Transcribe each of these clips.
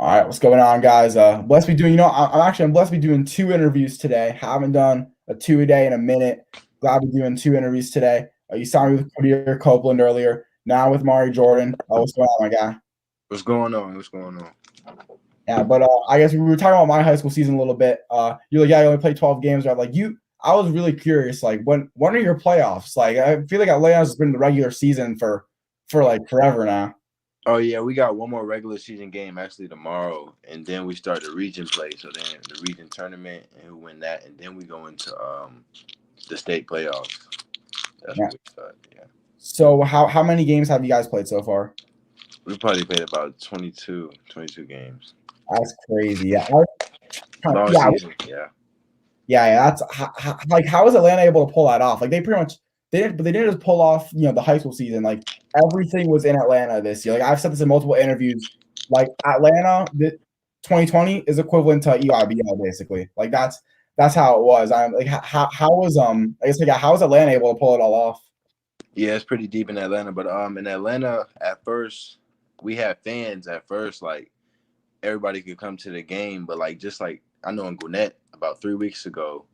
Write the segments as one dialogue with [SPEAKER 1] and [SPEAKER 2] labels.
[SPEAKER 1] All right, what's going on, guys? Blessed to be doing. I'm blessed to be doing two interviews today. Haven't done a two a day in a minute. Glad we're doing two interviews today. You saw me with Kadir Copeland earlier. Now with Mari Jordan. What's going on, my guy?
[SPEAKER 2] What's going on? What's going on?
[SPEAKER 1] Yeah, but I guess we were talking about my high school season a little bit. You're like, yeah, I only played 12 games. Right? Like you, I was really curious. Like, when are your playoffs? Like, I feel like Atlanta's been the regular season for like forever now.
[SPEAKER 2] Oh yeah, we got one more regular season game actually tomorrow, and then we start the region play. So then the region tournament, and who win that, and then we go into the state playoffs. That's
[SPEAKER 1] Yeah.
[SPEAKER 2] what we start. Yeah.
[SPEAKER 1] So how many games have you guys played so far?
[SPEAKER 2] We probably played about 22 games.
[SPEAKER 1] That's crazy. Yeah.
[SPEAKER 2] Long
[SPEAKER 1] Yeah,
[SPEAKER 2] season. Yeah.
[SPEAKER 1] yeah. That's like how is Atlanta able to pull that off? Like they pretty much they didn't just pull off the high school season. Like everything was in Atlanta this year. Like I've said this in multiple interviews. Like Atlanta, the 2020 is equivalent to EIBL basically. Like that's how it was. I'm like how was I guess like how was Atlanta able to pull it all off?
[SPEAKER 2] Yeah, it's pretty deep in Atlanta, but in Atlanta at first we had fans at first, like everybody could come to the game, but like just like I know in Gwinnett about 3 weeks ago,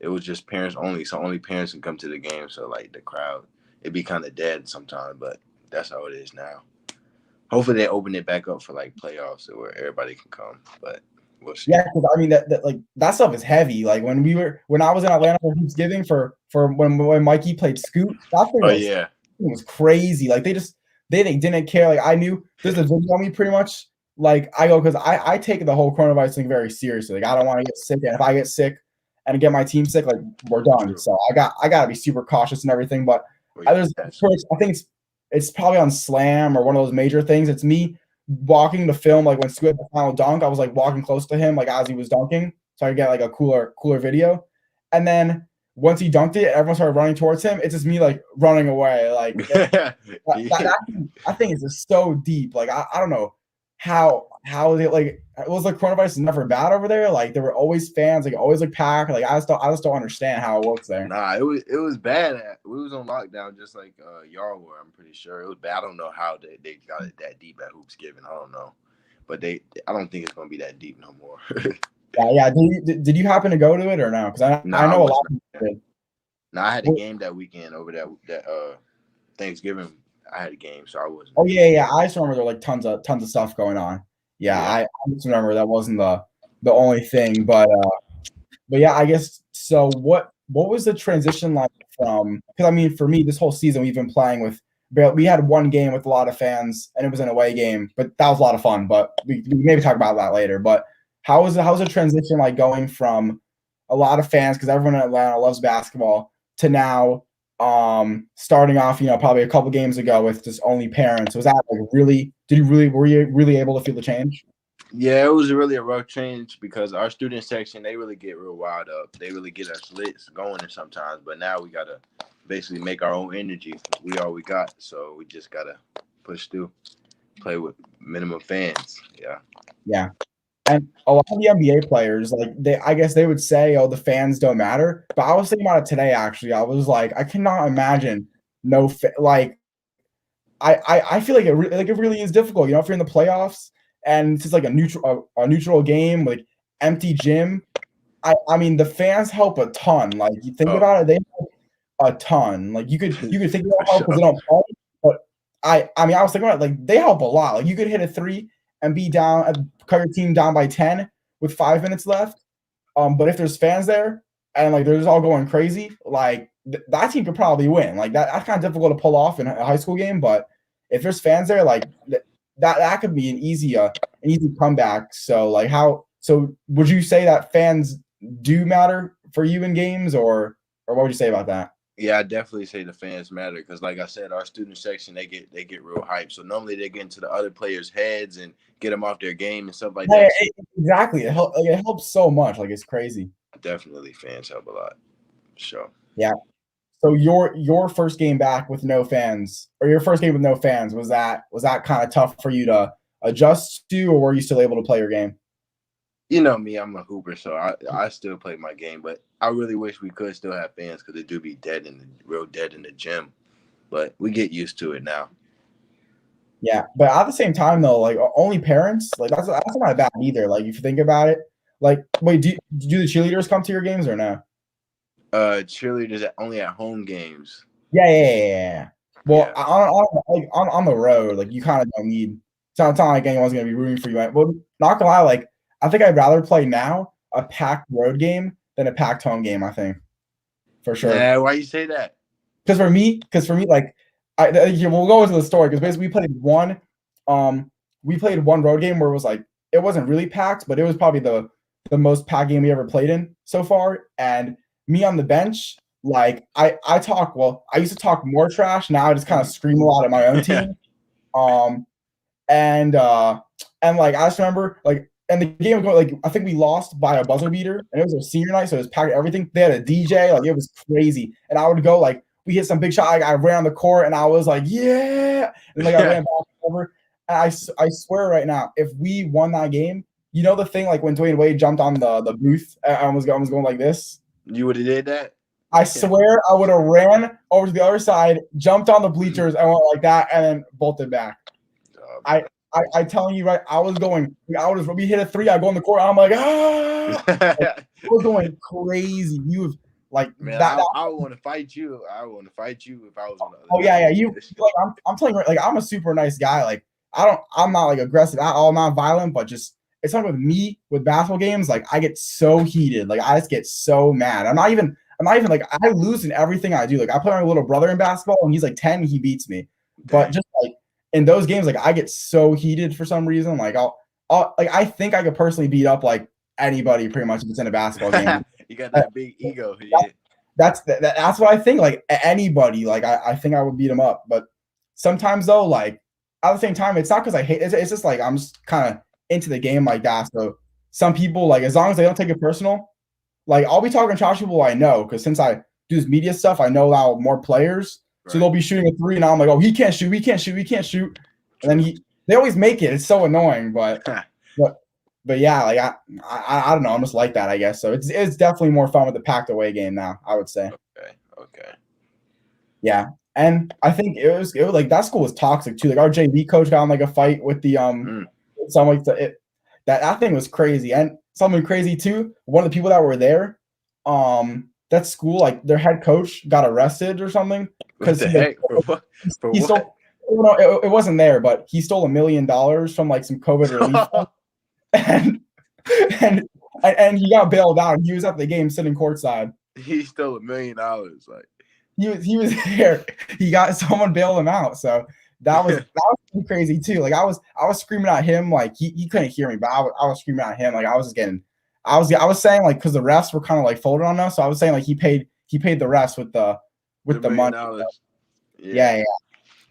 [SPEAKER 2] it was just parents only, so only parents can come to the game. So like the crowd, it'd be kind of dead sometimes, but that's how it is now. Hopefully they open it back up for like playoffs where everybody can come, but we'll see.
[SPEAKER 1] Yeah, because I mean that like that stuff is heavy. Like when I was in Atlanta for Thanksgiving for when Mikey played Scoot, that thing
[SPEAKER 2] Oh
[SPEAKER 1] was
[SPEAKER 2] yeah,
[SPEAKER 1] crazy. Like they didn't care. Like I knew there's a video on me pretty much. Like I go because I take the whole coronavirus thing very seriously. Like I don't want to get sick, and if I get sick and get my team sick, like we're done. So I gotta be super cautious and everything. But I think it's probably on Slam or one of those major things. It's me walking the film like when Scoot had the final dunk. I was like walking close to him like as he was dunking, so I could get like a cooler video. And then once he dunked it, everyone started running towards him. It's just me like running away. Like that thing is just so deep. Like I don't know how they like it was like coronavirus is never bad over there. Like there were always fans, like always like packed. Like I just don't understand how it works there.
[SPEAKER 2] Nah, it was bad. We was on lockdown just like y'all were. I'm pretty sure it was bad. I don't know how they got it that deep at Hoopsgiving. I don't know, but I don't think it's gonna be that deep no more.
[SPEAKER 1] Yeah. Did you happen to go to it or no? Because I know a lot of people did.
[SPEAKER 2] No, I had a game that weekend over that Thanksgiving. I had a game, so I wasn't.
[SPEAKER 1] Oh yeah. I just remember there were like tons of stuff going on. Yeah. I just remember that wasn't the only thing, but yeah, I guess so. What was the transition like from? Because I mean, for me, this whole season we've been playing with. We had one game with a lot of fans, and it was an away game, but that was a lot of fun. But we maybe talk about that later. But how's the transition like going from a lot of fans because everyone in Atlanta loves basketball to now starting off, probably a couple games ago with just only parents. Was that like really? Were you really able to feel the change?
[SPEAKER 2] Yeah, it was really a rough change because our student section, they really get real wild up. They really get us lit going sometimes, but now we gotta basically make our own energy. We all we got, so we just gotta push through, play with minimum fans. Yeah.
[SPEAKER 1] Yeah. And a lot of the NBA players, like I guess they would say, "Oh, the fans don't matter." But I was thinking about it today. Actually, I was like, I cannot imagine like I feel like it really is difficult. If you're in the playoffs and it's just like a neutral game, like empty gym. I mean, the fans help a ton. Like you think about it, they help a ton. Like you could think they don't help because they don't play, but I mean, I was thinking about it, like they help a lot. Like you could hit a three and be down, cut your team down by 10 with 5 minutes left. But if there's fans there and like they're just all going crazy, like that team could probably win. Like that's kind of difficult to pull off in a high school game, but if there's fans there, like that could be an easy comeback. So like so would you say that fans do matter for you in games, or what would you say about that?
[SPEAKER 2] Yeah, I definitely say the fans matter because, like I said, our student section they get real hype. So normally they get into the other players' heads and get them off their game and stuff like
[SPEAKER 1] Yeah,
[SPEAKER 2] that.
[SPEAKER 1] exactly. It helps so much. Like it's crazy.
[SPEAKER 2] Definitely, fans help a lot. Sure.
[SPEAKER 1] Yeah. So your first game back with no fans, or your first game with no fans, was that kind of tough for you to adjust to, or were you still able to play your game?
[SPEAKER 2] You know me, I'm a hooper, so I still play my game, but I really wish we could still have fans because it do be real dead in the gym. But we get used to it now.
[SPEAKER 1] Yeah, but at the same time though, like only parents, like that's not bad either. Like if you think about it, like wait, do the cheerleaders come to your games or no?
[SPEAKER 2] Cheerleaders only at home games.
[SPEAKER 1] Yeah. Well,
[SPEAKER 2] Yeah.
[SPEAKER 1] on the road, like you kind of don't need. It's not like anyone's gonna be rooting for you. Well, not gonna lie, like I think I'd rather play now a packed road game than a packed home game. I think for sure.
[SPEAKER 2] Yeah, why you say that?
[SPEAKER 1] Because for me, like we'll go into the story because basically we played one road game where it was like it wasn't really packed, but it was probably the most packed game we ever played in so far. And me on the bench, like I used to talk more trash. Now I just kind of scream a lot at my own team. Um, and like I just remember like and the game was going like I think we lost by a buzzer beater and it was a senior night, so it was packed everything. They had a DJ, like it was crazy. And I would go like we hit some big shot, like, I ran on the court and I was like, yeah, and like I ran back over. And I swear right now, if we won that game, you know the thing like when Dwayne Wade jumped on the booth, I was going like this.
[SPEAKER 2] You would have did that?
[SPEAKER 1] I swear I would have ran over to the other side, jumped on the bleachers, and went like that, and then bolted back. I telling you right, we hit a three, I go in the court, I'm like, ah, I was going crazy. You have like
[SPEAKER 2] Man,
[SPEAKER 1] that.
[SPEAKER 2] I would want to fight you. I would want to fight you if I was on the other
[SPEAKER 1] Oh yeah,
[SPEAKER 2] side.
[SPEAKER 1] you like I'm telling you, like I'm a super nice guy. Like I'm not like aggressive at all, I'm not violent, but just it's something with me with basketball games. Like I get so heated, like I just get so mad. I'm not even like I lose in everything I do. Like I play my little brother in basketball, and he's like 10, he beats me. But
[SPEAKER 2] Dang.
[SPEAKER 1] just like in those games, like I get so heated for some reason. Like I'll like I think I could personally beat up like anybody pretty much if it's in a basketball game.
[SPEAKER 2] You got that big ego. Yeah.
[SPEAKER 1] That's what I think. Like anybody, like I think I would beat him up. But sometimes though, like at the same time, it's not because I hate. It's just like I'm just kind of into the game like that. So some people like as long as they don't take it personal, like I'll be talking trash to people I know because since I do this media stuff, I know now more players. So
[SPEAKER 2] Right.
[SPEAKER 1] they'll be shooting a three, and I'm like, oh, he can't shoot, he can't shoot, he can't shoot, and then they always make it. It's so annoying, but but yeah, like I don't know. I'm just like that, I guess. So it's definitely more fun with the packed away game now, I would say.
[SPEAKER 2] Okay.
[SPEAKER 1] Yeah. And I think it was like that school was toxic too. Like our JV coach got in like a fight with the
[SPEAKER 2] Mm.
[SPEAKER 1] some like that thing was crazy. And something crazy too, one of the people that were there, that school, like their head coach got arrested or something
[SPEAKER 2] What
[SPEAKER 1] because
[SPEAKER 2] the heck? For what? For
[SPEAKER 1] he
[SPEAKER 2] what?
[SPEAKER 1] stole no, it wasn't there, but he stole $1 million from like some COVID relief and and and he got bailed out. He was at the game sitting courtside.
[SPEAKER 2] He stole $1 million. Like
[SPEAKER 1] He was there. He got someone bailed him out. So that was crazy too. Like I was screaming at him. Like he couldn't hear me, but I was screaming at him. Like I was just getting. I was saying like because the refs were kind of like folded on us. So I was saying like he paid the refs with the
[SPEAKER 2] $1
[SPEAKER 1] money.
[SPEAKER 2] million.
[SPEAKER 1] Yeah.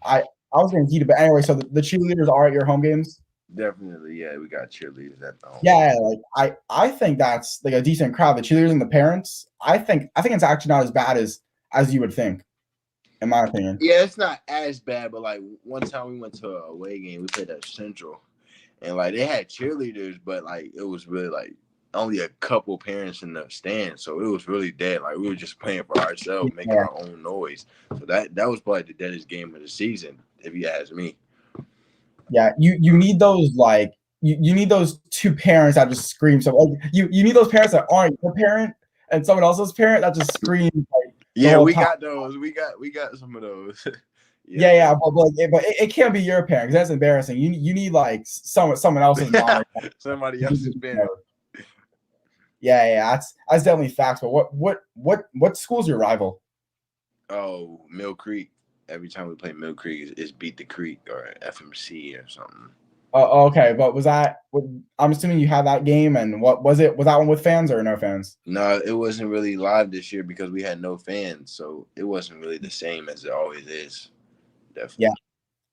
[SPEAKER 1] I was getting heated, but anyway. So the cheerleaders are at your home games.
[SPEAKER 2] Definitely, yeah. We got cheerleaders at the home.
[SPEAKER 1] Yeah, like I think that's like a decent crowd. The cheerleaders and the parents. I think it's actually not as bad as you would think, in my opinion.
[SPEAKER 2] Yeah, it's not as bad, but like one time we went to a away game, we played at Central, and like they had cheerleaders, but like it was really like only a couple parents in the stands, so it was really dead. Like we were just playing for ourselves, making our own noise. So that was probably the deadest game of the season, if you ask me.
[SPEAKER 1] Yeah, you need those like you need those two parents that just scream. So like you need those parents that aren't your parent and someone else's parent that just scream. Like,
[SPEAKER 2] yeah, we got those. We got some of those.
[SPEAKER 1] Yeah, but it can't be your parent because that's embarrassing. You need like someone else's mom.
[SPEAKER 2] Somebody else's parent.
[SPEAKER 1] Yeah, that's definitely facts. But what school's your rival?
[SPEAKER 2] Oh, Mill Creek. Every time we play Mill Creek, it's Beat the Creek or FMC or something.
[SPEAKER 1] Okay, but I'm assuming you had that game, and what was it? Was that one with fans or no fans?
[SPEAKER 2] No, it wasn't really live this year because we had no fans, so it wasn't really the same as it always is. Definitely.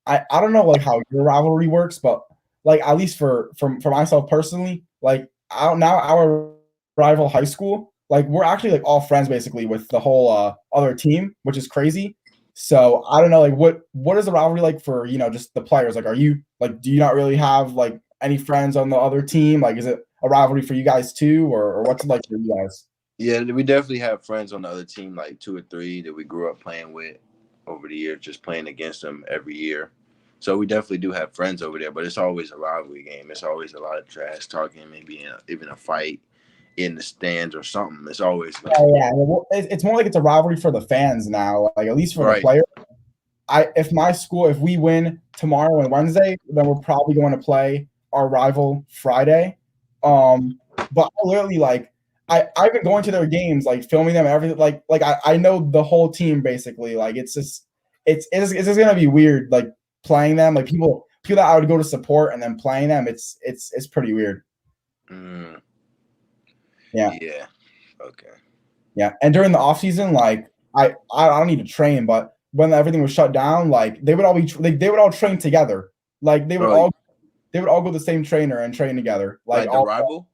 [SPEAKER 1] Yeah, I don't know like how your rivalry works, but like at least for myself personally, like now our rival high school, like we're actually like all friends basically with the whole other team, which is crazy. So I don't know, like what is the rivalry like for just the players? Like, are you like do you not really have like any friends on the other team? Like, is it a rivalry for you guys too, or what's it like for you guys?
[SPEAKER 2] Yeah, we definitely have friends on the other team, like 2 or 3 that we grew up playing with over the years, just playing against them every year. So we definitely do have friends over there, but it's always a rivalry game. It's always a lot of trash talking, maybe even a fight in the stands or something. It's always
[SPEAKER 1] Yeah, yeah. Well, it's more like it's a rivalry for the fans now. Like at least for the
[SPEAKER 2] right.
[SPEAKER 1] players. If we win tomorrow and Wednesday, then we're probably going to play our rival Friday. But I literally like I've been going to their games, like filming them, everything. Like I know the whole team basically. Like it's just gonna be weird, like playing them. Like people that I would go to support and then playing them. It's pretty weird.
[SPEAKER 2] Mm,
[SPEAKER 1] Yeah.
[SPEAKER 2] yeah. Okay.
[SPEAKER 1] Yeah, and during the off season, like I don't need to train, but when everything was shut down, like they would all be like they would all train together. Like
[SPEAKER 2] Bro,
[SPEAKER 1] they would all go to the same trainer and train together. Like
[SPEAKER 2] like the
[SPEAKER 1] all
[SPEAKER 2] rival?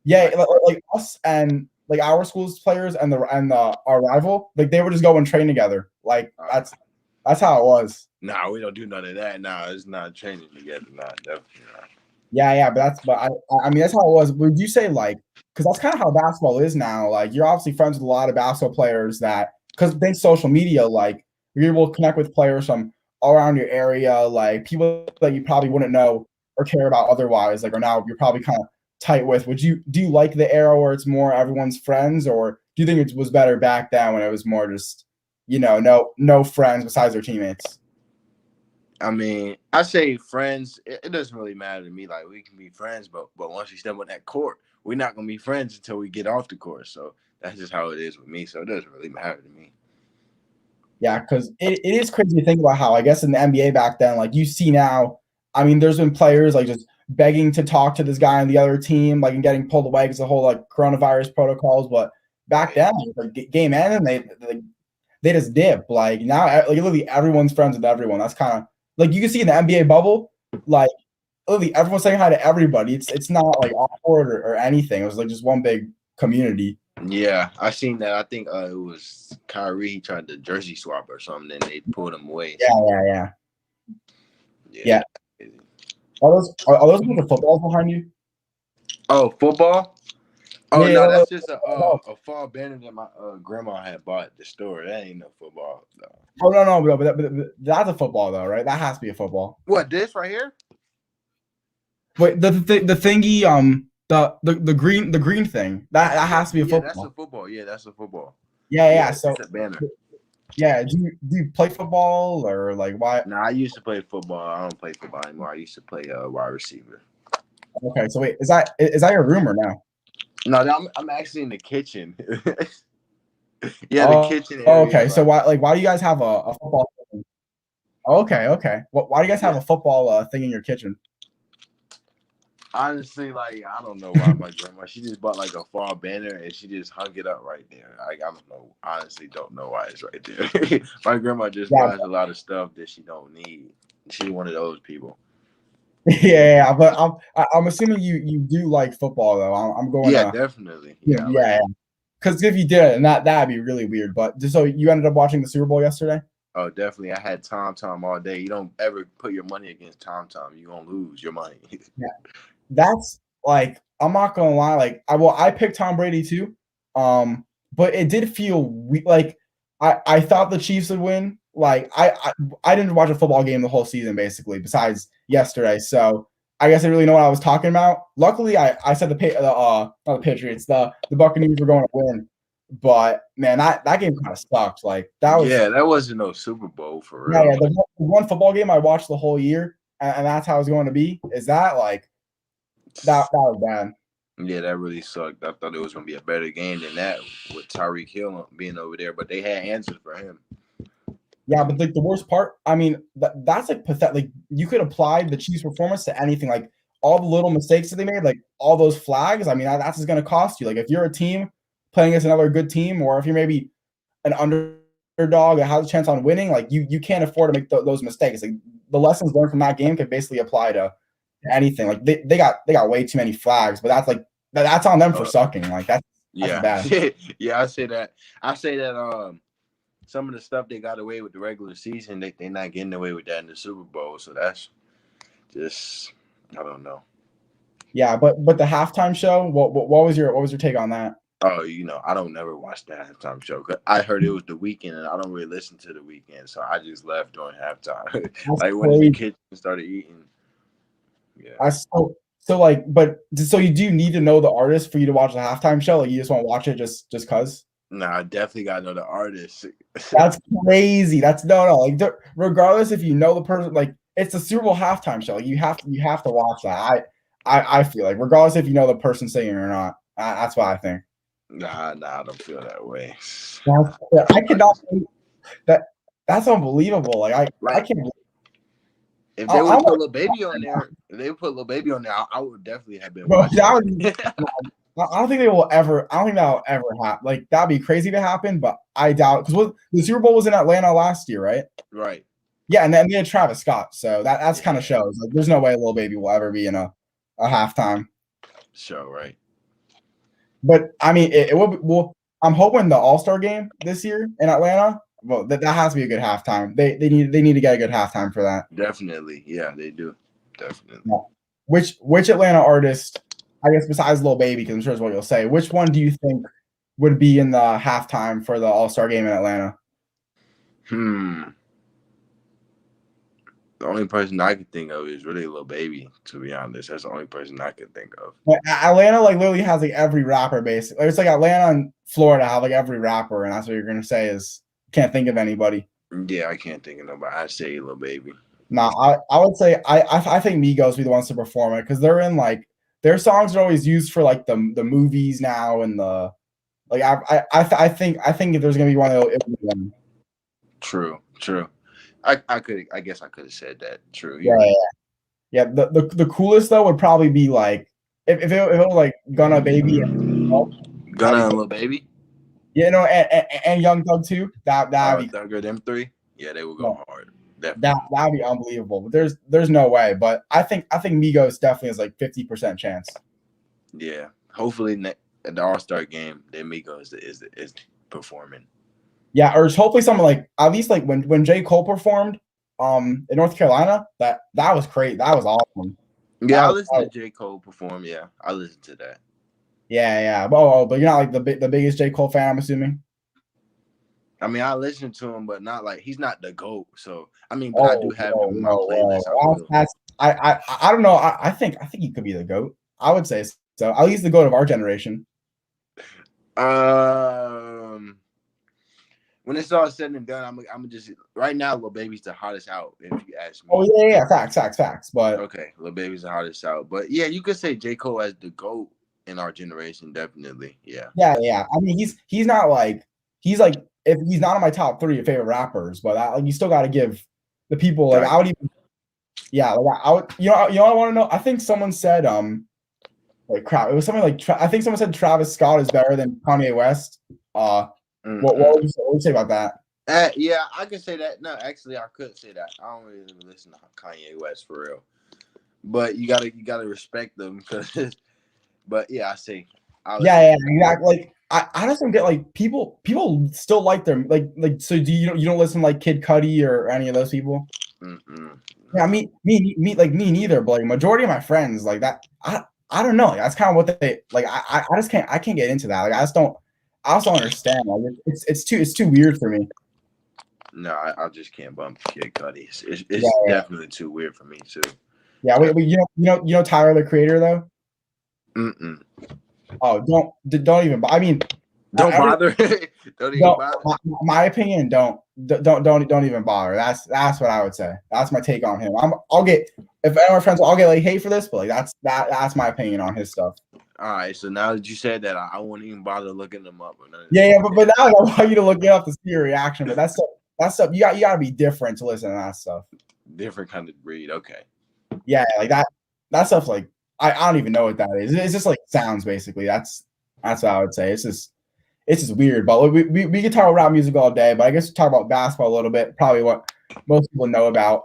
[SPEAKER 1] yeah,
[SPEAKER 2] Like
[SPEAKER 1] like us and like our school's players and the our rival, like they would just go and train together. Like that's how it was.
[SPEAKER 2] nah, we don't do none of that. Nah, it's not training together. Nah, definitely not.
[SPEAKER 1] Yeah, yeah, but I mean that's how it was. Would you say like because that's kind of how basketball is now? Like you're obviously friends with a lot of basketball players that because thanks to social media, like you're able to connect with players from all around your area, like people that you probably wouldn't know or care about otherwise, like are now you're probably kind of tight with. Do you like the era where it's more everyone's friends, or do you think it was better back then when it was more just no friends besides their teammates?
[SPEAKER 2] I mean, I say friends. It doesn't really matter to me. Like we can be friends, but once we step on that court, we're not gonna be friends until we get off the court. So that's just how it is with me. So it doesn't really matter to me.
[SPEAKER 1] Yeah, because it is crazy to think about how I guess in the NBA back then, like you see now, I mean, there's been players like just begging to talk to this guy on the other team, like and getting pulled away because the whole like coronavirus protocols. But back
[SPEAKER 2] Right.
[SPEAKER 1] then, like game ended, and they just dip. Like now, like literally everyone's friends with everyone. That's kind of like you can see in the NBA bubble, like literally everyone's saying hi to everybody. It's not like awkward or anything. It was like just one big community.
[SPEAKER 2] Yeah, I seen that. I think it was Kyrie. He tried to jersey swap or something, and they pulled him away.
[SPEAKER 1] Yeah, yeah, yeah,
[SPEAKER 2] Yeah.
[SPEAKER 1] yeah. Are those a bunch of footballs behind you?
[SPEAKER 2] Oh, football. Oh
[SPEAKER 1] Yeah,
[SPEAKER 2] no,
[SPEAKER 1] yeah,
[SPEAKER 2] that's just a fall banner that my grandma had bought at the store. That ain't no football. No.
[SPEAKER 1] oh no, but that's a football though, right? That has to be a football.
[SPEAKER 2] What this right here?
[SPEAKER 1] Wait, the thingy, the green thing that
[SPEAKER 2] Yeah,
[SPEAKER 1] has to be a
[SPEAKER 2] yeah, that's a
[SPEAKER 1] football.
[SPEAKER 2] football. Yeah, that's a football.
[SPEAKER 1] Yeah,
[SPEAKER 2] Yeah,
[SPEAKER 1] yeah. So
[SPEAKER 2] it's a banner.
[SPEAKER 1] yeah, do you play football or like why?
[SPEAKER 2] Nah, I used to play football. I don't play football anymore. I used to play wide receiver.
[SPEAKER 1] Okay, so wait, is that your room or no?
[SPEAKER 2] No, I'm actually in the kitchen. Yeah, the
[SPEAKER 1] Oh,
[SPEAKER 2] kitchen area
[SPEAKER 1] okay. So
[SPEAKER 2] right
[SPEAKER 1] why do you guys have a football thing? Okay, okay. Why do you guys have
[SPEAKER 2] there.
[SPEAKER 1] a football thing in your kitchen?
[SPEAKER 2] Honestly, like I don't know why my grandma she just bought like a fall banner and she just hung it up right there. Like I don't know, honestly don't know why it's right there. My grandma just
[SPEAKER 1] Yeah,
[SPEAKER 2] buys a lot of stuff that she don't need. She's one of those people.
[SPEAKER 1] yeah, but I'm assuming you do like football though. I'm going
[SPEAKER 2] Yeah,
[SPEAKER 1] to
[SPEAKER 2] definitely. Yeah, I like
[SPEAKER 1] yeah. Because if you did, and that'd be really weird. But just so you ended up watching the Super Bowl yesterday?
[SPEAKER 2] oh definitely. I had Tom all day. You don't ever put your money against Tom. You're gonna lose your money.
[SPEAKER 1] Yeah. That's like I'm not gonna lie, like I picked Tom Brady too. But it did feel like I thought the Chiefs would win. Like I didn't watch a football game the whole season basically, besides yesterday. So I guess I really know what I was talking about. Luckily, I said not the Patriots, the Buccaneers were going to win. But man, that game kind of sucked. Like that was
[SPEAKER 2] Yeah, that wasn't no Super Bowl for
[SPEAKER 1] yeah,
[SPEAKER 2] real.
[SPEAKER 1] yeah. The one football game I watched the whole year, and that's how it's going to be. Is that like that was bad.
[SPEAKER 2] Yeah, that really sucked. I thought it was gonna be a better game than that with Tyreek Hill being over there, but they had answers for him.
[SPEAKER 1] Yeah, but like the worst part, I mean, that's like pathetic. Like you could apply the Chiefs' performance to anything. Like all the little mistakes that they made, like all those flags. I mean, that's just going to cost you. Like if you're a team playing against another good team, or if you're maybe an underdog that has a chance on winning, like you can't afford to make those mistakes. Like the lessons learned from that game can basically apply to anything. Like they got way too many flags, but that's like that's on them for sucking. Like that's
[SPEAKER 2] Yeah,
[SPEAKER 1] bad.
[SPEAKER 2] yeah, I say that. I say that. Some of the stuff they got away with the regular season, they not getting away with that in the Super Bowl. So that's just I don't know.
[SPEAKER 1] Yeah, but the halftime show, what was your take on that?
[SPEAKER 2] Oh, I don't never watch the halftime show. 'Cause I heard it was the weekend, and I don't really listen to the weekend, so I just left during halftime.
[SPEAKER 1] That's
[SPEAKER 2] Like went in the
[SPEAKER 1] crazy.
[SPEAKER 2] kitchen and started eating. Yeah.
[SPEAKER 1] I so like, but so you do need to know the artist for you to watch the halftime show. Like you just want to watch it just cause.
[SPEAKER 2] Nah, I definitely gotta know the artist.
[SPEAKER 1] That's crazy. That's no. Like regardless if you know the person, like it's a Super Bowl halftime show. Like, you have to watch that. I feel like regardless if you know the person singing or not. That's what I think.
[SPEAKER 2] Nah, I don't feel that way.
[SPEAKER 1] I cannot believe that. That's unbelievable. Like I
[SPEAKER 2] Like
[SPEAKER 1] can't.
[SPEAKER 2] if
[SPEAKER 1] I,
[SPEAKER 2] they would
[SPEAKER 1] I'm
[SPEAKER 2] have put Lil Baby on there, if they would put Lil Baby on there, I would definitely have been
[SPEAKER 1] bro.
[SPEAKER 2] watching
[SPEAKER 1] I
[SPEAKER 2] it.
[SPEAKER 1] don't think they will ever. I don't think that'll ever happen. Like that'd be crazy to happen, but I doubt because the Super Bowl was in Atlanta last year, right?
[SPEAKER 2] Right.
[SPEAKER 1] Yeah, and then they had Travis Scott, so that's kind
[SPEAKER 2] Yeah.
[SPEAKER 1] of shows. Like, there's no way Lil Baby will ever be in a halftime.
[SPEAKER 2] Show, right.
[SPEAKER 1] But I mean, it will. Well, I'm hoping the All Star game this year in Atlanta. Well, that has to be a good halftime. They need to get a good halftime for that.
[SPEAKER 2] Definitely. Yeah, they do. Definitely.
[SPEAKER 1] Yeah. Which Atlanta artist? I guess besides Lil Baby, because I'm sure is what you'll say. Which one do you think would be in the halftime for the All Star game in Atlanta?
[SPEAKER 2] The only person I can think of is really Lil Baby, to be honest. That's the only person I can think of.
[SPEAKER 1] Atlanta like literally has like every rapper basically. It's like Atlanta and Florida have like every rapper, and that's what you're gonna say is can't think of anybody.
[SPEAKER 2] Yeah, I can't think of nobody. I say Lil Baby.
[SPEAKER 1] No, I would say I think Migos be the ones to perform it because they're in like their songs are always used for like the movies now and the like I think if there's gonna be one, it would be them.
[SPEAKER 2] True. I guess I could have said that. True.
[SPEAKER 1] Yeah. The coolest though would probably be like if it was like Gunna Baby and
[SPEAKER 2] Gunna and Lil Baby.
[SPEAKER 1] and Young Thug too. That'd be
[SPEAKER 2] Thugger, them three. Yeah, they will go hard.
[SPEAKER 1] That would be unbelievable. But there's no way. But I think Migos definitely has like 50% chance.
[SPEAKER 2] Yeah. Hopefully at the All-Star game, then Migos is performing.
[SPEAKER 1] Yeah, or hopefully something like at least like when J. Cole performed in North Carolina, that was great. That was awesome.
[SPEAKER 2] Yeah, I listened to J. Cole perform. Yeah, I listened to that.
[SPEAKER 1] Yeah. But you're not like the biggest J. Cole fan, I'm assuming.
[SPEAKER 2] I mean, I listen to him, but not like he's not the GOAT. So I mean, but I do have him in my playlist.
[SPEAKER 1] I don't know. I think he could be the GOAT. I would say so. At least the GOAT of our generation.
[SPEAKER 2] When it's all said and done, I'm just right now. Lil Baby's the hottest out. If you ask me.
[SPEAKER 1] Oh yeah. Facts. But
[SPEAKER 2] okay, Lil Baby's the hottest out. But yeah, you could say J. Cole as the GOAT in our generation. Definitely. Yeah.
[SPEAKER 1] I mean, he's not like if he's not in my top 3 of favorite rappers, but like you still got to give the people like I would even like I would I want to know. I think someone said like crap. It was something like I think someone said Travis Scott is better than Kanye West. What would you say about that?
[SPEAKER 2] Yeah, I could say that. No, actually, I could say that. I don't really listen to Kanye West for real, but you gotta respect them because. But yeah, I see.
[SPEAKER 1] Yeah, exactly. Like I just don't get like people still like them like so do you don't listen to like Kid Cudi or any of those people? Yeah, me neither. But like majority of my friends like that. I don't know. Like, that's kind of what they like. I just can't get into that. Like I just don't understand. Like it's too weird for me.
[SPEAKER 2] No, I just can't bump Kid Cudi. It's definitely too weird for me too.
[SPEAKER 1] Yeah, wait, you know Tyler the Creator though. Oh, don't even. I mean,
[SPEAKER 2] don't bother. Don't even bother.
[SPEAKER 1] My opinion, don't even bother. That's what I would say. That's my take on him. I'll get if any of my friends, I'll get like hate for this, but like that's my opinion on his stuff.
[SPEAKER 2] All right, so now that you said that, I won't even bother looking them up.
[SPEAKER 1] But now I want you to look it up to see your reaction. But that's stuff you got to be different to listen to that stuff.
[SPEAKER 2] Different kind of breed, okay.
[SPEAKER 1] Yeah, like that stuff's like I don't even know what that is. It's just like sounds basically. That's what I would say. It's just weird. But we can talk about rap music all day. But I guess we'll talk about basketball a little bit. Probably what most people know about.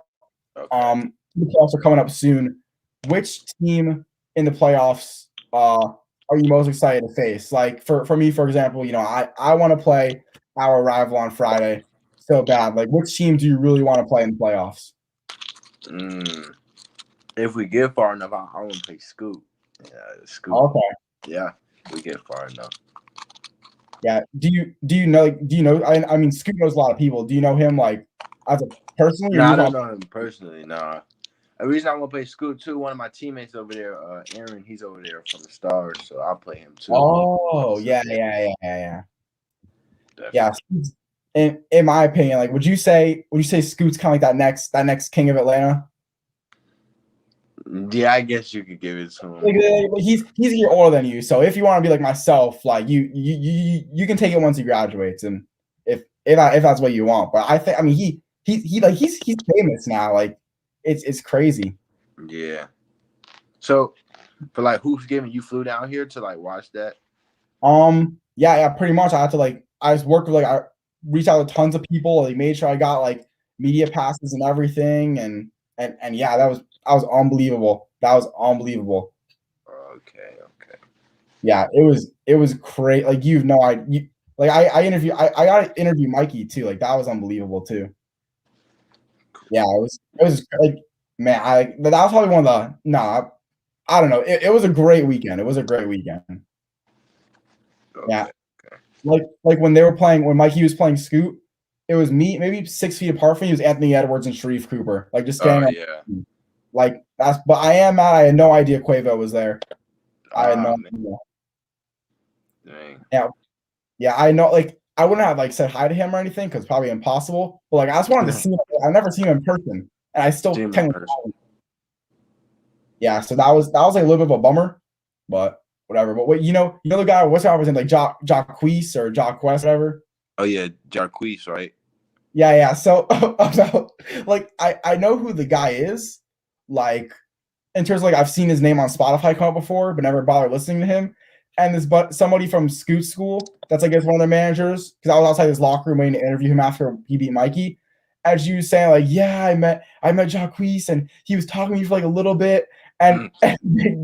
[SPEAKER 1] Okay. The playoffs are coming up soon. Which team in the playoffs are you most excited to face? Like for me, for example, I want to play our rival on Friday so bad. Like which team do you really want to play in the playoffs?
[SPEAKER 2] If we get far enough, I want to play Scoop. Yeah, Scoop.
[SPEAKER 1] Okay.
[SPEAKER 2] Yeah, we get far enough.
[SPEAKER 1] Yeah. Do you know? I mean, Scoot knows a lot of people. Do you know him like as a personally, or
[SPEAKER 2] No,
[SPEAKER 1] you
[SPEAKER 2] I
[SPEAKER 1] just
[SPEAKER 2] don't
[SPEAKER 1] want?
[SPEAKER 2] know him personally. Nah. The reason I want to play Scoot too, one of my teammates over there, Aaron, he's over there from the Stars, so I'll play him too.
[SPEAKER 1] Oh,
[SPEAKER 2] So
[SPEAKER 1] yeah,
[SPEAKER 2] yeah,
[SPEAKER 1] yeah. Yeah,
[SPEAKER 2] definitely.
[SPEAKER 1] Scoot's, in my opinion, like, would you say Scoot's kind of like that next king of Atlanta?
[SPEAKER 2] Yeah, I guess you could give it to
[SPEAKER 1] Like,
[SPEAKER 2] him.
[SPEAKER 1] he's a year older than you, so if you want to be like myself, like you can take it once he graduates, and if that's what you want. But I mean, he's famous now. Like, it's crazy.
[SPEAKER 2] Yeah. So for like Hoops Giving, you flew down here to like watch that.
[SPEAKER 1] Yeah, pretty much. I just worked with I reached out to tons of people, like made sure I got like media passes and everything, and yeah, that was unbelievable. That was unbelievable.
[SPEAKER 2] Okay, okay.
[SPEAKER 1] Yeah, it was great. Like, you've no idea. Like, I got to interview Mikey too. Like, that was unbelievable too. Yeah, it was like, man, that was probably one of the no, I don't know. It was a great weekend. It was a great weekend. Yeah.
[SPEAKER 2] Okay. Okay.
[SPEAKER 1] Like when Mikey was playing Scoot, it was me, maybe 6 feet apart from me. It was Anthony Edwards and Sharif Cooper, like just
[SPEAKER 2] Oh
[SPEAKER 1] standing
[SPEAKER 2] yeah.
[SPEAKER 1] on, like that's. But I am mad. I had no idea Quavo was there. I had no
[SPEAKER 2] Man.
[SPEAKER 1] idea.
[SPEAKER 2] Dang.
[SPEAKER 1] Yeah, yeah. I know. Like, I wouldn't have like said hi to him or anything because probably impossible. But like, I just wanted to see him. I've never seen him in person, and I
[SPEAKER 2] See
[SPEAKER 1] still
[SPEAKER 2] him in
[SPEAKER 1] technically.
[SPEAKER 2] person.
[SPEAKER 1] Yeah, so that was like a little bit of a bummer, but whatever. But the guy, what's his name, like Jacquees or Jacques, whatever.
[SPEAKER 2] Oh yeah, Jarquez, right?
[SPEAKER 1] Yeah. So about like I know who the guy is, like in terms of like I've seen his name on Spotify come up before, but never bothered listening to him. And this but somebody from Scoot School, that's I guess one of their managers, because I was outside his locker room waiting to interview him after he beat Mikey. As you saying, like, yeah, I met Jacquees and he was talking to me for like a little bit. And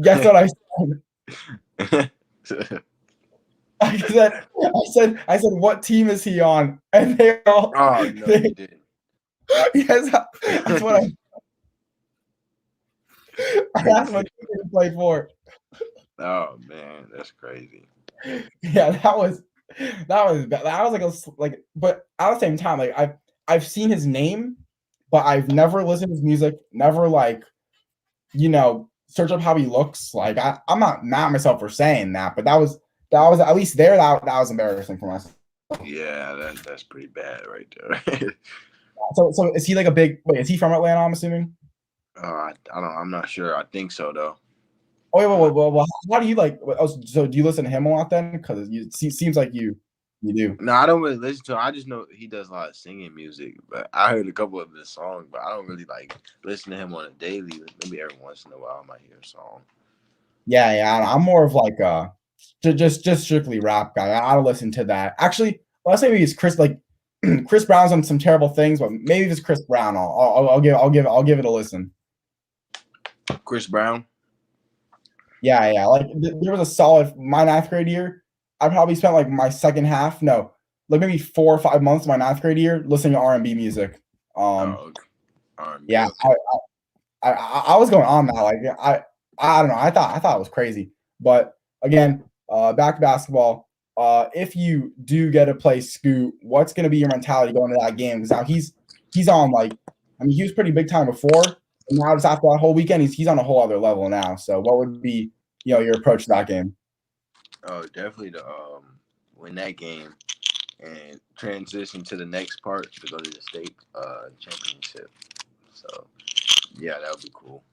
[SPEAKER 1] guess what I I said, what team is he on? And they all,
[SPEAKER 2] Oh no, you didn't.
[SPEAKER 1] yes, that's what I asked what team he played for.
[SPEAKER 2] Oh man, that's crazy.
[SPEAKER 1] Yeah, that was like, but at the same time, like I've seen his name, but I've never listened to his music, never like, search up how he looks. Like, I'm not mad at myself for saying that, but that was at least there, that was embarrassing for myself.
[SPEAKER 2] Yeah, that's pretty bad right there.
[SPEAKER 1] So is he like a big wait, is he from Atlanta, I'm assuming?
[SPEAKER 2] I don't. I'm not sure. I think so though.
[SPEAKER 1] Oh, wait,
[SPEAKER 2] I'm not.
[SPEAKER 1] well, how do you like? So do you listen to him a lot then? Because seems like you do.
[SPEAKER 2] No, I don't really listen to him. I just know he does a lot of singing music. But I heard a couple of his songs, but I don't really like listen to him on a daily. Maybe every once in a while I might hear a song.
[SPEAKER 1] Yeah. I'm more of like just strictly rap guy. I don't listen to that. Actually, let's say maybe it's Chris. Like, Chris Brown's done some terrible things, but maybe if it's Chris Brown, I'll give it a listen.
[SPEAKER 2] Chris Brown.
[SPEAKER 1] Yeah. Like, there was a solid my ninth grade year. I probably spent like my second half, no, like maybe 4 or 5 months of my ninth grade year listening to R&B music.
[SPEAKER 2] Oh, okay. R&B.
[SPEAKER 1] Yeah,
[SPEAKER 2] Okay.
[SPEAKER 1] I was going on that. Like, I don't know. I thought it was crazy. But again, back to basketball. If you do get to play Scoot, what's going to be your mentality going into that game? Because now he's on, like, I mean, he was pretty big time before, and now just after that whole weekend, he's on a whole other level now. So what would be your approach to that game?
[SPEAKER 2] Oh, definitely to win that game and transition to the next part to go to the state championship. So yeah, that would be cool.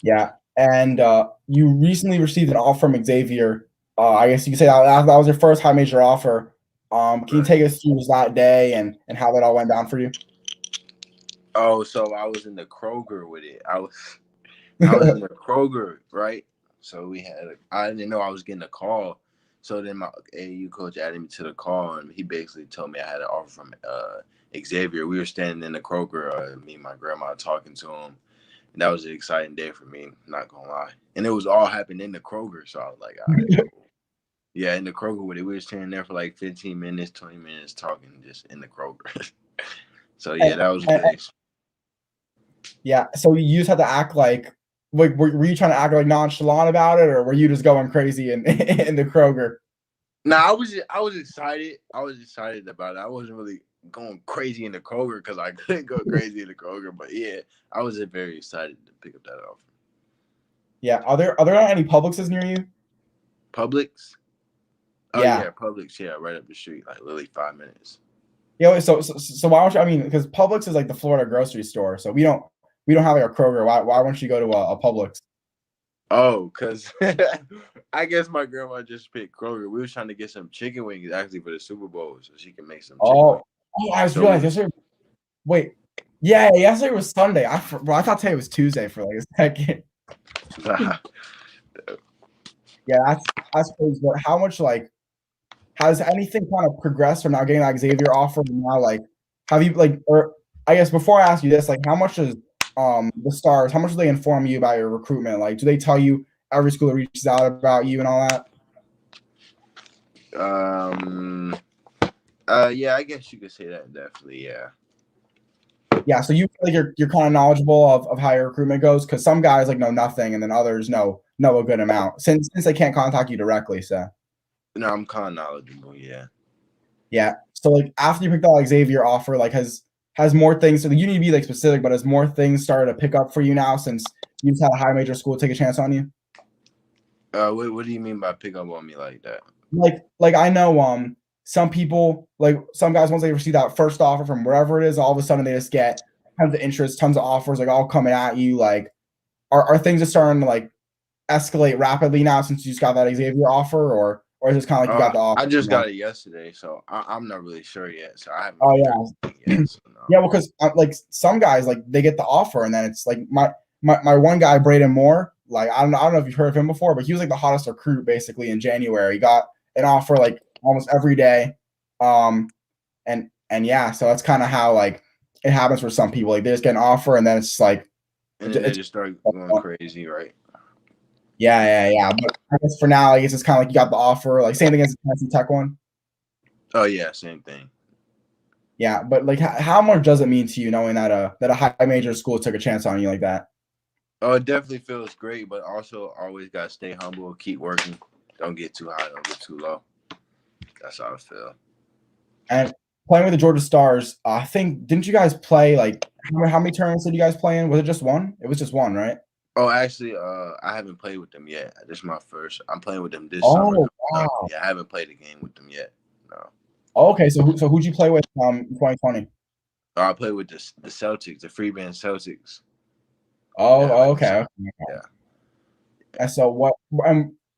[SPEAKER 1] Yeah, and you recently received an offer from Xavier. I guess you could say that was your first high major offer. Can you
[SPEAKER 2] Right.
[SPEAKER 1] take us through that day and how that all went down for you?
[SPEAKER 2] Oh, so I was in the Kroger with it. I was in the Kroger, right? So I didn't know I was getting a call. So then my AAU coach added me to the call, and he basically told me I had an offer from Xavier. We were standing in the Kroger, me and my grandma talking to him, and that was an exciting day for me. Not gonna lie, and it was all happening in the Kroger. So I was like, all right, cool. Yeah, in the Kroger with it. We were standing there for like 15 minutes, 20 minutes talking just in the Kroger. So yeah,
[SPEAKER 1] And,
[SPEAKER 2] that was
[SPEAKER 1] and,
[SPEAKER 2] great.
[SPEAKER 1] yeah, so you just had to act like were you trying to act like nonchalant about it, or were you just going crazy in in the Kroger?
[SPEAKER 2] Nah, I was excited. I was excited about it. I wasn't really going crazy in the Kroger because I couldn't go crazy in the Kroger. But yeah, I was very excited to pick up that offer.
[SPEAKER 1] Yeah. Are there not any Publixes near you?
[SPEAKER 2] Publix? Oh
[SPEAKER 1] Yeah.
[SPEAKER 2] yeah, Publix. Yeah, right up the street, like literally 5 minutes.
[SPEAKER 1] Yeah. So why don't you? I mean, because Publix is like the Florida grocery store, so we don't have like a Kroger. Why won't you go to a Publix?
[SPEAKER 2] Oh, cause I guess my grandma just picked Kroger. We was trying to get some chicken wings actually for the Super Bowl, so she can make some chicken
[SPEAKER 1] Oh,
[SPEAKER 2] wings.
[SPEAKER 1] I just
[SPEAKER 2] So we
[SPEAKER 1] realized yesterday. Wait, yeah, yesterday was Sunday. Well, I thought today was Tuesday for like a second. Yeah, that's crazy. But how much like has anything kind of progressed from now getting that Xavier offer and now like have you like or I guess before I ask you this, like how much does the Stars, how much do they inform you about your recruitment? Like do they tell you every school that reaches out about you and all that?
[SPEAKER 2] um yeah, I guess you could say that definitely, yeah.
[SPEAKER 1] Yeah, so you feel like you're kind of knowledgeable of how your recruitment goes because some guys like know nothing and then others know a good amount since they can't contact you directly. So
[SPEAKER 2] No, I'm kind of knowledgeable, yeah.
[SPEAKER 1] yeah, so like after you picked out Xavier offer, like has more things. So you need to be like specific, but has more things started to pick up for you now since you've had a high major school take a chance on you?
[SPEAKER 2] What do you mean by pick up on me like that?
[SPEAKER 1] Like I know some people like some guys once they receive that first offer from wherever it is, all of a sudden they just get tons of interest, tons of offers, like all coming at you. Like are things just starting to like escalate rapidly now since you just got that Xavier offer, or is it kind of like you got the offer?
[SPEAKER 2] I just got it yesterday, so I'm not really sure yet. So I haven't
[SPEAKER 1] Oh
[SPEAKER 2] really
[SPEAKER 1] yeah,
[SPEAKER 2] heard anything yet. So no.
[SPEAKER 1] yeah. Well, because like some guys like they get the offer and then it's like my one guy Braden Moore. Like I don't know if you've heard of him before, but he was like the hottest recruit basically in January. He got an offer like almost every day, and yeah, so that's kind of how like it happens for some people. Like they just get an offer and then it's like
[SPEAKER 2] And then they just start going crazy, right?
[SPEAKER 1] yeah. But I guess for now, I guess it's kind of like you got the offer. Like same thing as the Tennessee Tech one.
[SPEAKER 2] Oh yeah, same thing.
[SPEAKER 1] Yeah, but like how much does it mean to you knowing that a high major school took a chance on you like that?
[SPEAKER 2] Oh, it definitely feels great, but also always gotta stay humble, keep working. Don't get too high, don't get too low. That's how I feel.
[SPEAKER 1] And playing with the Georgia Stars, I think didn't you guys play like how many tournaments did you guys play in? Was it just one? It was just one, right?
[SPEAKER 2] Oh, actually, I haven't played with them yet. This is my first. I'm playing with them this summer.
[SPEAKER 1] Oh wow.
[SPEAKER 2] Yeah, I haven't played a game with them yet. No.
[SPEAKER 1] Okay, so who'd you play with in 2020?
[SPEAKER 2] Oh, I played with the Celtics, the Free Band Celtics.
[SPEAKER 1] Oh,
[SPEAKER 2] Yeah, like
[SPEAKER 1] okay.
[SPEAKER 2] yeah.
[SPEAKER 1] And so what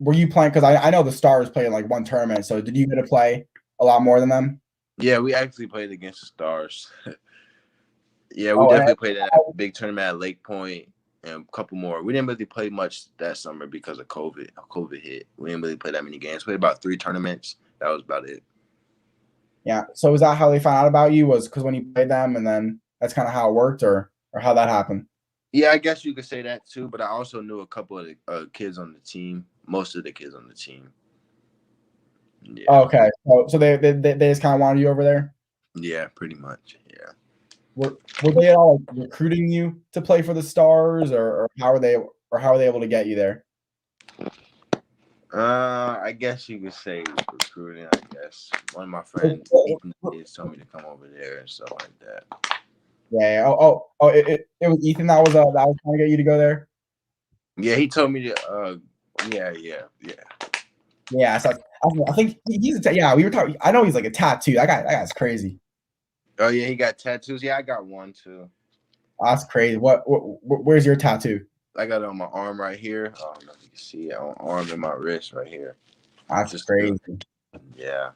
[SPEAKER 1] were you playing? Because I know the Stars played in like one tournament. So did you get to play a lot more than them?
[SPEAKER 2] Yeah, we actually played against the Stars. Yeah, we
[SPEAKER 1] Oh,
[SPEAKER 2] definitely played at a big tournament at Lake Point and a couple more. We didn't really play much that summer because of COVID. COVID hit. We didn't really play that many games. We played about 3 tournaments. That was about it.
[SPEAKER 1] yeah. So is that how they found out about you? Was because when you played them, and then that's kind of how it worked, or how that happened?
[SPEAKER 2] Yeah, I guess you could say that too. But I also knew a couple of the kids on the team. Most of the kids on the team. Yeah.
[SPEAKER 1] Okay. So they just kind of wanted you over there.
[SPEAKER 2] Yeah, pretty much. Yeah.
[SPEAKER 1] Were they at all like, recruiting you to play for the Stars, or how are they able to get you there?
[SPEAKER 2] I guess you could say recruiting. I guess one of my friends, Ethan, told me to come over there and stuff like that.
[SPEAKER 1] Yeah. Oh. It was Ethan that was trying to get you to go there.
[SPEAKER 2] Yeah, he told me to. Yeah.
[SPEAKER 1] Yeah. So I think he's yeah. We were talking. I know he's like a tattoo. That guy's crazy.
[SPEAKER 2] Oh yeah, he got tattoos. Yeah, I got one too.
[SPEAKER 1] That's crazy. Where's your tattoo?
[SPEAKER 2] I got it on my arm right here. I don't know if you can see it. On arm and my wrist right here.
[SPEAKER 1] That's just crazy.
[SPEAKER 2] Yeah.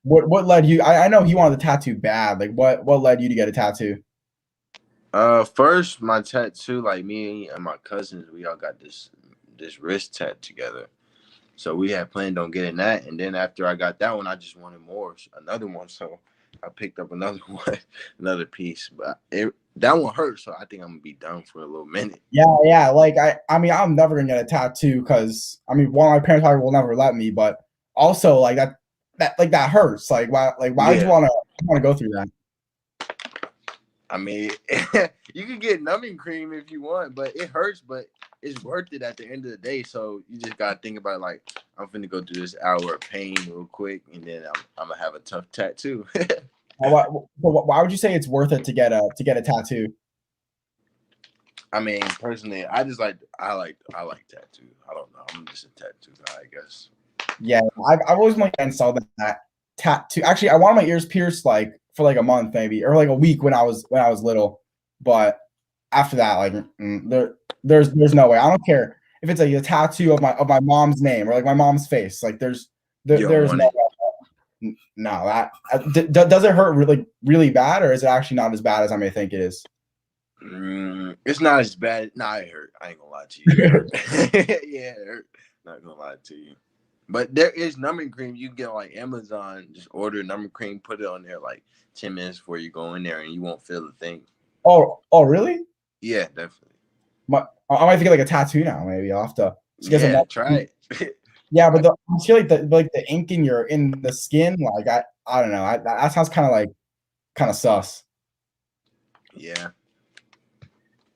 [SPEAKER 1] What led you? I know he wanted a tattoo bad. Like what led you to get a tattoo?
[SPEAKER 2] First my tattoo, like me and my cousins, we all got this wrist tat together. So we had planned on getting that, and then after I got that one, I just wanted another one. So I picked up another one, another piece. But that one hurt, so I think I'm gonna be done for a little minute.
[SPEAKER 1] Yeah. Like I mean, I'm never gonna get a tattoo because I mean, one, my parents probably will never let me, but also like that hurts. Like why would you want to go through that?
[SPEAKER 2] I mean, you can get numbing cream if you want, but it hurts. But it's worth it at the end of the day. So you just gotta think about like I'm finna go through this hour of pain real quick, and then I'm gonna have a tough tattoo.
[SPEAKER 1] Why would you say it's worth it to get a tattoo?
[SPEAKER 2] I mean, personally, I like tattoos. I don't know. I'm just a tattoo guy, I guess.
[SPEAKER 1] Yeah, I've always been against all that tattoo. Actually, I wanted my ears pierced like for like a month maybe, or like a week when I was little. But after that, like there's no way. I don't care if it's like a tattoo of my mom's name or like my mom's face. Like
[SPEAKER 2] You don't
[SPEAKER 1] there's
[SPEAKER 2] want
[SPEAKER 1] no
[SPEAKER 2] it.
[SPEAKER 1] no that does it hurt really bad, or is it actually not as bad as I may think it is?
[SPEAKER 2] It's not as bad. Nah, it hurt. I ain't gonna lie to you. It hurt. Yeah, it hurt. Not gonna lie to you. But there is numbing cream. You can get on like Amazon. Just order numbing cream, put it on there like 10 minutes before you go in there, and you won't feel a thing.
[SPEAKER 1] Oh, really?
[SPEAKER 2] Yeah, definitely.
[SPEAKER 1] I might get like a tattoo now. Maybe I'll have to get some.
[SPEAKER 2] Yeah, try it.
[SPEAKER 1] Yeah, but I feel like the ink in the skin, like I don't know. That sounds kind of sus.
[SPEAKER 2] Yeah,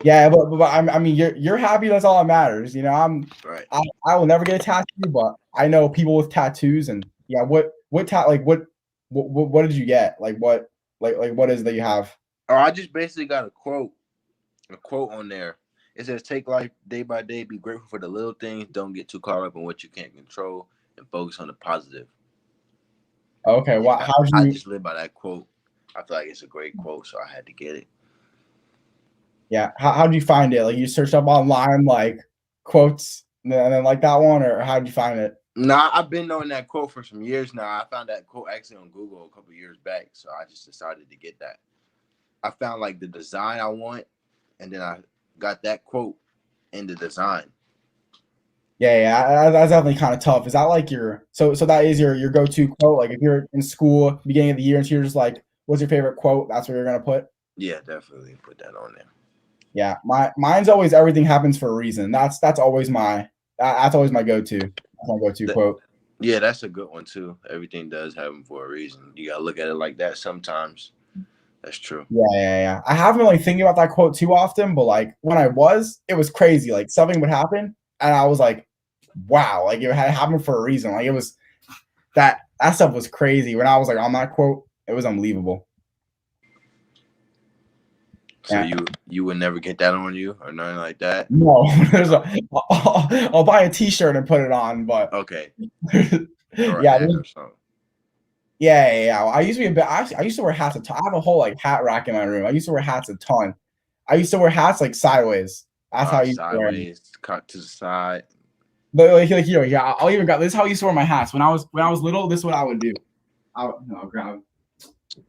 [SPEAKER 1] Yeah, but I mean, you're happy. That's all that matters. You know,
[SPEAKER 2] right.
[SPEAKER 1] I will never get a tattoo, but I know people with tattoos, and yeah, what what did you get? Like what is it that you have?
[SPEAKER 2] Or I just basically got a quote on there. It says, "Take life day by day. Be grateful for the little things. Don't get too caught up in what you can't control, and focus on the positive."
[SPEAKER 1] Okay,
[SPEAKER 2] Yeah,
[SPEAKER 1] how'd
[SPEAKER 2] I
[SPEAKER 1] you?
[SPEAKER 2] just live by that quote. I feel like it's a great quote, so I had to get it.
[SPEAKER 1] Yeah, how'd you find it? Like you searched up online like quotes, and then like that one, or how'd you find it?
[SPEAKER 2] Nah, I've been knowing that quote for some years now. I found that quote actually on Google a couple years back, so I just decided to get that. I found like the design I want, and then I got that quote in the design.
[SPEAKER 1] Yeah, that's definitely kind of tough. Is that like your so that is your go-to quote? Like if you're in school beginning of the year and so you're just like, what's your favorite quote? That's what you're gonna put.
[SPEAKER 2] Yeah, definitely put that on there.
[SPEAKER 1] Yeah, mine's always everything happens for a reason. That's always that's always my go-to. That's my go-to quote.
[SPEAKER 2] Yeah, that's a good one too. Everything does happen for a reason. You gotta look at it like that sometimes. That's true.
[SPEAKER 1] Yeah. I haven't really thinking about that quote too often, but like when I was, it was crazy. Like something would happen, and I was like, wow, like it had happened for a reason. Like it was that stuff was crazy. When I was like on that quote, it was unbelievable.
[SPEAKER 2] So
[SPEAKER 1] Yeah.
[SPEAKER 2] you would never get that on you or nothing like that?
[SPEAKER 1] No, I'll buy a T-shirt and put it on, but
[SPEAKER 2] Okay. Or
[SPEAKER 1] yeah,
[SPEAKER 2] hat or something.
[SPEAKER 1] yeah. I used to be a bit. I used to wear hats a ton. I have a whole like hat rack in my room. I used to wear hats a ton. I used to wear hats like sideways. That's how I used to wear them.
[SPEAKER 2] Sideways, cut to the side.
[SPEAKER 1] But like here, yeah. I'll even got this. Is how I used to wear my hats when I was little. This is what I would do. I'll grab.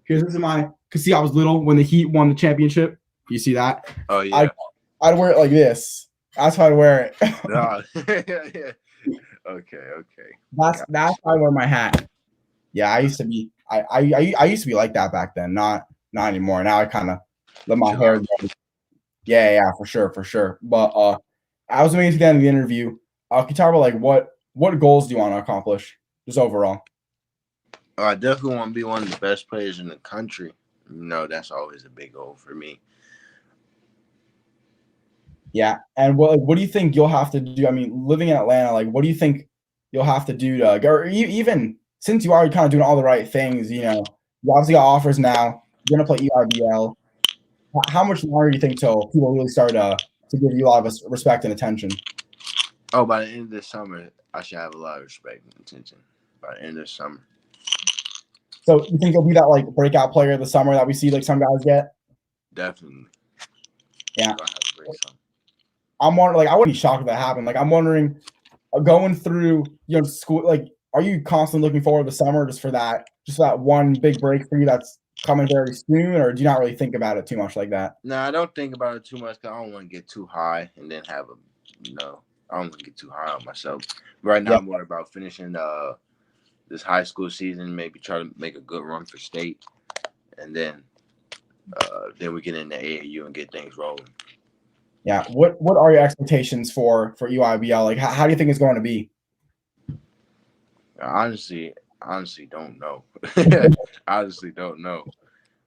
[SPEAKER 1] Here's this is my. Cause see, I was little when the Heat won the championship. You see that?
[SPEAKER 2] Oh yeah.
[SPEAKER 1] I'd wear it like this. That's how I'd wear it.
[SPEAKER 2] No. Yeah. Okay.
[SPEAKER 1] That's how I wear my hat. Yeah, I used to be. I used to be like that back then. Not anymore. Now I kind of let my hair go. Yeah, for sure. But I was amazed at the end of the interview. Can you talk about like what goals do you want to accomplish just overall?
[SPEAKER 2] I definitely want to be one of the best players in the country. You know, that's always a big goal for me.
[SPEAKER 1] Yeah, and what do you think you'll have to do? I mean, living in Atlanta, like, what do you think you'll have to do to, or even since you are kind of doing all the right things, you know, you obviously got offers now. You're gonna play EIBL. How much longer do you think till people really start to give you a lot of respect and attention?
[SPEAKER 2] Oh, by the end of this summer, I should have a lot of respect and attention. By the end of the summer.
[SPEAKER 1] So you think you'll be that like breakout player of the summer that we see like some guys get?
[SPEAKER 2] Definitely.
[SPEAKER 1] Yeah. I'm wondering, like, I wouldn't be shocked if that happened. Like, I'm wondering, going through school, like, are you constantly looking forward to the summer just for that one big break for you that's coming very soon, or do you not really think about it too much like that?
[SPEAKER 2] No, I don't think about it too much because I don't want to get too high and then have I don't want to get too high on myself. Right now, I'm worried about finishing this high school season, maybe try to make a good run for state, and then we get into AAU and get things rolling.
[SPEAKER 1] Yeah. What are your expectations for EIBL? Like, how do you think it's going to be?
[SPEAKER 2] Honestly, don't know. Honestly, don't know.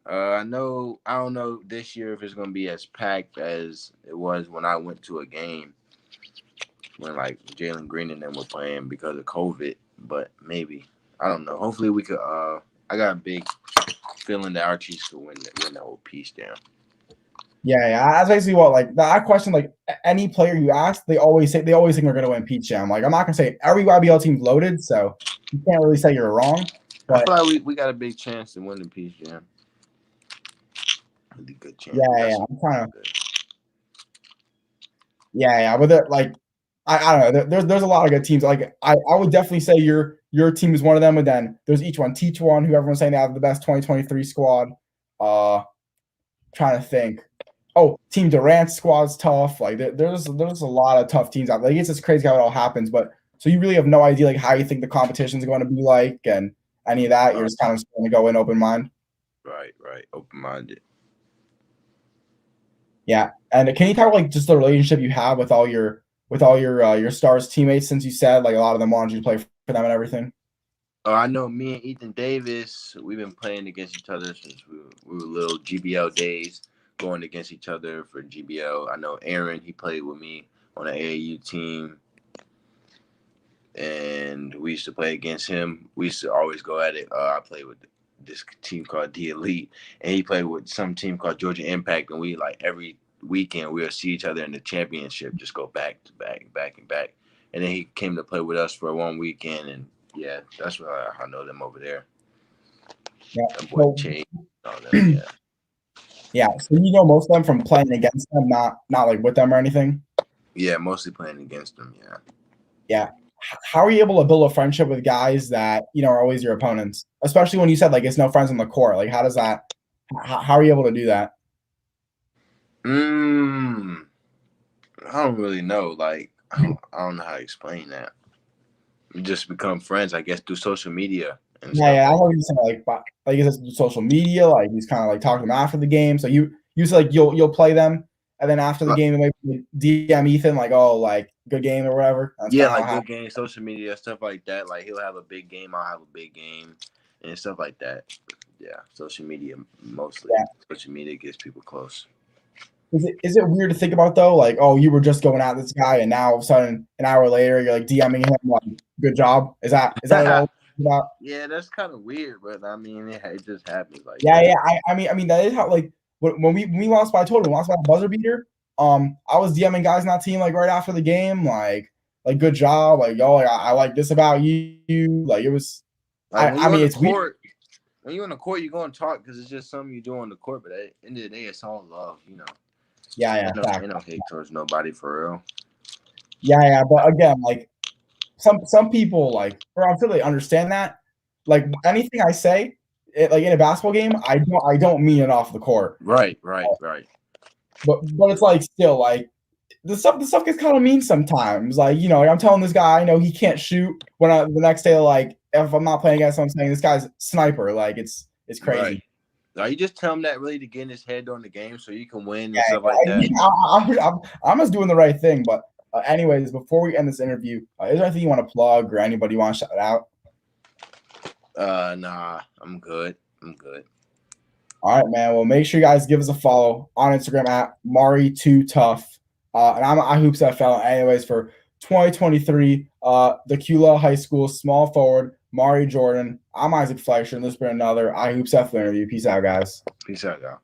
[SPEAKER 2] I don't know this year if it's going to be as packed as it was when I went to a game. when like Jalen Green and them were playing because of COVID, but maybe I don't know. Hopefully we could. I got a big feeling that our Chiefs could win the whole piece down.
[SPEAKER 1] Yeah. That's basically what like that question. Like any player you ask, they always think they're going to win Peach Jam. Like I'm not gonna say every YBL team's loaded, so you can't really say you're wrong.
[SPEAKER 2] I
[SPEAKER 1] But
[SPEAKER 2] feel like we got a big chance to win the Peach Jam. Really good chance.
[SPEAKER 1] yeah, I'm trying to. Yeah, but like I don't know. There's a lot of good teams. Like I would definitely say your team is one of them. And then there's each one, teach one, who everyone's saying they have the best 2023 squad. Trying to think. Oh, Team Durant's squad's tough. Like there's a lot of tough teams out there. Like, it's just crazy how it all happens. But so you really have no idea like how you think the competition's going to be like and any of that. You're just kind of going to go in open mind.
[SPEAKER 2] Right. Open minded.
[SPEAKER 1] Yeah, and can you talk like just the relationship you have with all your Stars teammates? Since you said like a lot of them wanted you to play for them and everything.
[SPEAKER 2] Oh, I know me and Ethan Davis. We've been playing against each other since we were little GBL days, going against each other for GBL. I know Aaron. He played with me on the AAU team, and we used to play against him. We used to always go at it. I played with this team called The Elite, and he played with some team called Georgia Impact, and we like every weekend we'll see each other in the championship, just go back to back, back and back. And then he came to play with us for one weekend, and yeah, that's why I know them over there.
[SPEAKER 1] Yeah,
[SPEAKER 2] that boy Chase, all them, yeah.
[SPEAKER 1] Yeah, so you know most of them from playing against them, not like with them or anything.
[SPEAKER 2] Yeah, mostly playing against them. Yeah.
[SPEAKER 1] Yeah. How are you able to build a friendship with guys that are always your opponents? Especially when you said like it's no friends on the court. Like how does that? How are you able to do that?
[SPEAKER 2] I don't really know. Like I don't know how to explain that. We just become friends, I guess, through social media. And
[SPEAKER 1] Yeah. I heard you say like is this social media? Like he's kind of like talking to them after the game. So you say like you'll play them, and then after the game, maybe DM Ethan like, oh, like good game or whatever.
[SPEAKER 2] That's like good game, social media stuff like that. Like he'll have a big game, I'll have a big game, and stuff like that. Yeah, social media mostly. Yeah. Social media gets people close.
[SPEAKER 1] Is it weird to think about though? Like, oh, you were just going at this guy, and now all of a sudden, an hour later, you're like DMing him like, "Good job." Is that all? About?
[SPEAKER 2] Yeah, that's kind of weird, but I mean, it just happens. Like,
[SPEAKER 1] yeah. I mean, that is how like when we lost by a total, we lost by a buzzer beater. I was DMing guys in that team like right after the game, like good job, like yo, like, I like this about you. Like it was.
[SPEAKER 2] Like,
[SPEAKER 1] I mean, it's weird.
[SPEAKER 2] When you're on the court, you're going to talk because it's just something you do on the court. But at the end of the day, it's all love, you know.
[SPEAKER 1] Yeah.
[SPEAKER 2] Ain't no hate towards nobody for real.
[SPEAKER 1] Yeah. But again, like some people like, or I'm sure they understand that. Like anything I say, like in a basketball game, I don't mean it off the court.
[SPEAKER 2] Right.
[SPEAKER 1] But it's like still like the stuff gets kind of mean sometimes. Like I'm telling this guy I know he can't shoot. When the next day, like if I'm not playing against him, I'm saying this guy's sniper. Like it's crazy.
[SPEAKER 2] Right. Are you just telling him that really to get in his head during the game so you can win and stuff like that?
[SPEAKER 1] I'm just doing the right thing. But anyways, before we end this interview, is there anything you want to plug or anybody you want to shout out?
[SPEAKER 2] Nah, I'm good.
[SPEAKER 1] All right, man. Well, make sure you guys give us a follow on Instagram at Mari2Tough. And I'm at iHoopsFL. Anyways, for 2023, the Cula High School small forward, Mari Jordan. I'm Isaac Fleischer, and this has been another iHoopsFL interview. Peace out, guys.
[SPEAKER 2] Peace out, y'all.